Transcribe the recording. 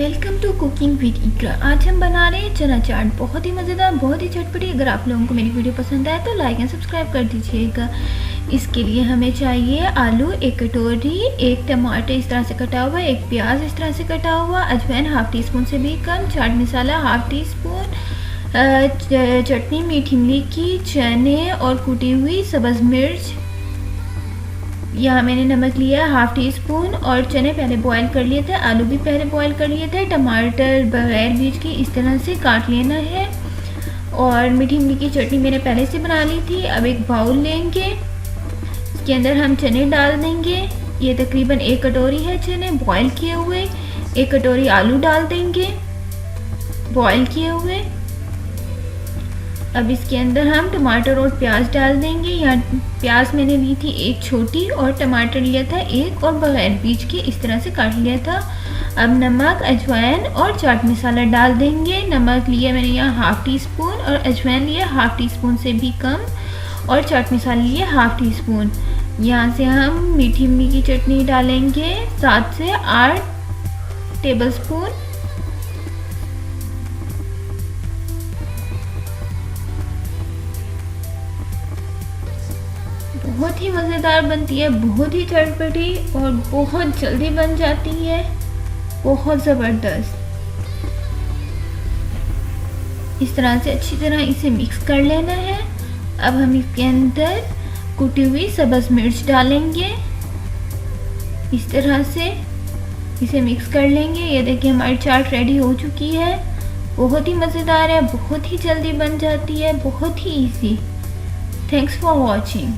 Welcome to cooking with इकरा। आज हम बना रहे हैं चना चाट। बहुत ही मज़ेदार, बहुत ही चटपटी। अगर आप लोगों को मेरी वीडियो पसंद आए तो लाइक एंड सब्सक्राइब कर दीजिएगा। इसके लिए हमें चाहिए आलू 1 कटोरी, 1 टमाटर इस तरह से कटा हुआ, 1 प्याज इस तरह से कटा हुआ, अजवाइन हाफ टी स्पून से भी कम, chaat masala half tea spoon, चटनी मीठी इमली की, चने और कुटी हुई सब्ज़ मिर्च। यहाँ मैंने नमक लिया हाफ टी स्पून और चने पहले बॉईल कर लिए थे, आलू भी पहले बॉईल कर लिए थे। टमाटर बगैर बीज के इस तरह से काट लेना है और मीठी इमली की चटनी मैंने पहले से बना ली थी। अब एक बाउल लेंगे, इसके अंदर हम चने डाल देंगे। ये तकरीबन 1 कटोरी है चने बॉईल किए हुए। 1 कटोरी आलू डाल देंगे बॉईल किए हुए। अब इसके अंदर हम टमाटर और प्याज डाल देंगे। यहाँ प्याज मैंने ली थी 1 छोटी और टमाटर लिया था 1 और बगैर बीज के इस तरह से काट लिया था। अब नमक, अजवाइन और चाट मसाला डाल देंगे। नमक लिया मैंने यहाँ हाफ टी स्पून और अजवाइन लिया हाफ टी स्पून से भी कम और चाट मसाला लिया हाफ टी स्पून। यहाँ से हम मीठी इमली की चटनी डालेंगे 7 से 8 टेबल स्पून। बहुत ही मज़ेदार बनती है, बहुत ही चटपटी और बहुत जल्दी बन जाती है, बहुत ज़बरदस्त। इस तरह से अच्छी तरह इसे मिक्स कर लेना है। अब हम इसके अंदर कुटी हुई सब्ज़ मिर्च डालेंगे। इस तरह से इसे मिक्स कर लेंगे। ये देखिए हमारी चाट रेडी हो चुकी है। बहुत ही मज़ेदार है, बहुत ही जल्दी बन जाती है, बहुत ही इजी। Thanks for watching.